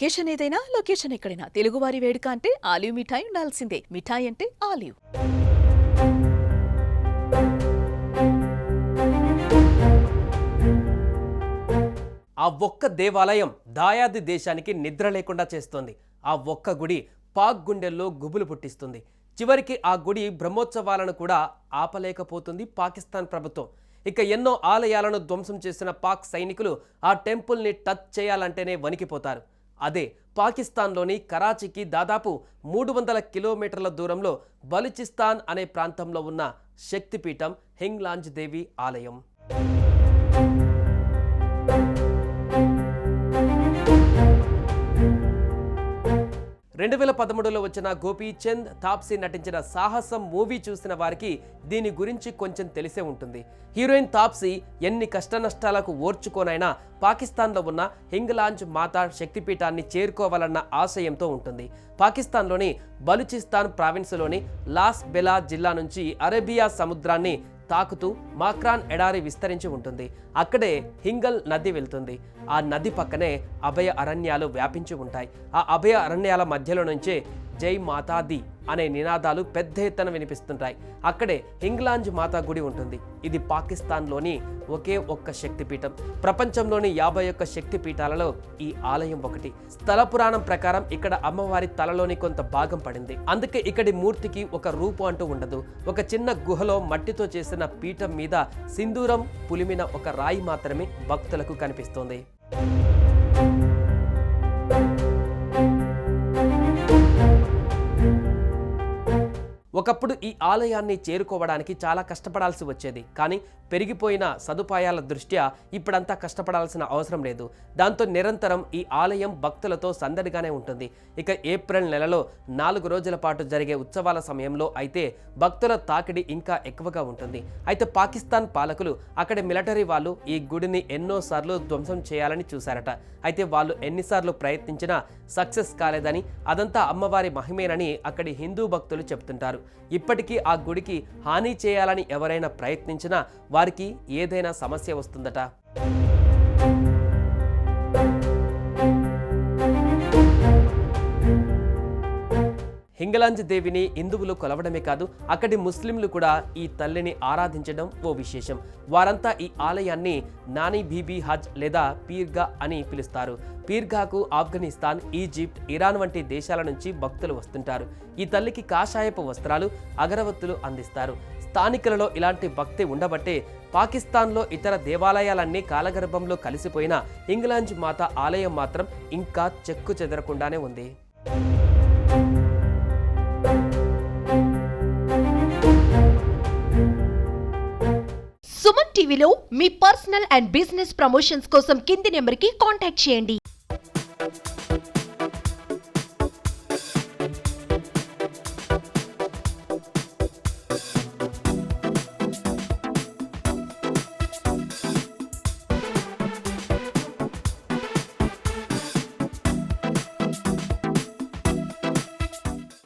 Occasion ఏదైనా location ఎక్కడైనా తెలుగువారి వేడుక అంటే ఆలివ్ మిఠాయి ఉండాల్సిందే. మిఠాయి అంటే ఆలివ్. ఆ ఒక్క దేవాలయం దాయాది దేశానికి నిద్ర లేకుండా చేస్తోంది. ఆ ఒక్క గుడి పాక్ గుండెల్లో గుబులు పుట్టిస్తుంది. చివరికి ఆ గుడి బ్రహ్మోత్సవాలను కూడా ఆపలేకపోతుంది పాకిస్తాన్ ప్రభుత్వం. ఇక ఎన్నో ఆలయాలను ధ్వంసం చేసిన పాక్ సైనికులు ఆ టెంపుల్ని టచ్ చేయాలంటేనే వణికిపోతారు. అదే పాకిస్తాన్లోని కరాచీకి దాదాపు 300 కిలోమీటర్ల దూరంలో బలూచిస్తాన్ అనే ప్రాంతంలో ఉన్న శక్తిపీఠం హింగ్లాంజ్ దేవి ఆలయం. 2013లో వచ్చిన గోపీచంద్ తాప్సీ నటించిన సాహసం మూవీ చూసిన వారికి దీని గురించి కొంచెం తెలిసే ఉంటుంది. హీరోయిన్ తాప్సీ ఎన్ని కష్టనష్టాలకు ఓర్చుకోనైనా పాకిస్తాన్లో ఉన్న హింగ్లాంజ్ మాతా శక్తిపీఠాన్ని చేరుకోవాలన్న ఆశయంతో ఉంటుంది. పాకిస్తాన్లోని బలూచిస్తాన్ ప్రావిన్స్లోని లాస్ బెలా జిల్లా నుంచి అరేబియా సముద్రాన్ని తాకుతూ మాక్రాన్ ఎడారి విస్తరించి ఉంటుంది. అక్కడే హింగల్ నది వెళ్తుంది. ఆ నది పక్కనే అభయ అరణ్యాలు వ్యాపించి ఉంటాయి. ఆ అభయ అరణ్యాల మధ్యలో నుంచే జై మాతాది అనే నినాదాలు పెద్ద ఎత్తున వినిపిస్తుంటాయి. అక్కడే హింగ్లాంజ్ మాతా గుడి ఉంటుంది. ఇది పాకిస్తాన్లోని ఒకే ఒక్క శక్తిపీఠం. ప్రపంచంలోని 51 శక్తిపీఠాలలో ఈ ఆలయం ఒకటి. స్థల పురాణం ప్రకారం ఇక్కడ అమ్మవారి తలలోని కొంత భాగం పడింది. అందుకే ఇక్కడి మూర్తికి ఒక రూపు అంటూ ఉండదు. ఒక చిన్న గుహలో మట్టితో చేసిన పీఠం మీద సింధూరం పులిమిన ఒక రాయి మాత్రమే భక్తులకు కనిపిస్తోంది. ఒకప్పుడు ఈ ఆలయాన్ని చేరుకోవడానికి చాలా కష్టపడాల్సి వచ్చేది. కానీ పెరిగిపోయిన సదుపాయాల దృష్ట్యా ఇప్పుడంతా కష్టపడాల్సిన అవసరం లేదు. దాంతో నిరంతరం ఈ ఆలయం భక్తులతో సందడిగానే ఉంటుంది. ఇక ఏప్రిల్ నెలలో 4 రోజుల పాటు జరిగే ఉత్సవాల సమయంలో అయితే భక్తుల తాకిడి ఇంకా ఎక్కువగా ఉంటుంది. అయితే పాకిస్తాన్ పాలకులు అక్కడి మిలిటరీ వాళ్ళు ఈ గుడిని ఎన్నోసార్లు ధ్వంసం చేయాలని చూశారట. అయితే వాళ్ళు ఎన్నిసార్లు ప్రయత్నించినా సక్సెస్ కాలేదని, అదంతా అమ్మవారి మహిమేనని అక్కడి హిందూ భక్తులు చెప్తుంటారు. ఇప్పటికీ ఆ గుడికి హాని చేయాలని ఎవరైనా ప్రయత్నించినా వారికి ఏదైనా సమస్య వస్తుందట. హింగ్లాంజ్ దేవిని హిందువులు కొలవడమే కాదు, అక్కడి ముస్లింలు కూడా ఈ తల్లిని ఆరాధించడం ఓ విశేషం. వారంతా ఈ ఆలయాన్ని నాని బీబీ హజ్ లేదా పీర్గా అని పిలుస్తారు. పీర్గాకు ఆఫ్ఘనిస్తాన్, ఈజిప్ట్, ఇరాన్ వంటి దేశాల నుంచి భక్తులు వస్తుంటారు. ఈ తల్లికి కాషాయపు వస్త్రాలు, అగరవత్తులు అందిస్తారు. స్థానికులలో ఇలాంటి భక్తి ఉండబట్టే పాకిస్తాన్లో ఇతర దేవాలయాలన్నీ కాలగర్భంలో కలిసిపోయిన హింగ్లాంజ్ మాత ఆలయం మాత్రం ఇంకా చెక్కు చెదరకుండానే ఉంది. సుమన్ టీవీలో మీ పర్సనల్ అండ్ బిజినెస్ ప్రమోషన్స్ కోసం కింది నెంబర్కి కాంటాక్ట్ చేయండి.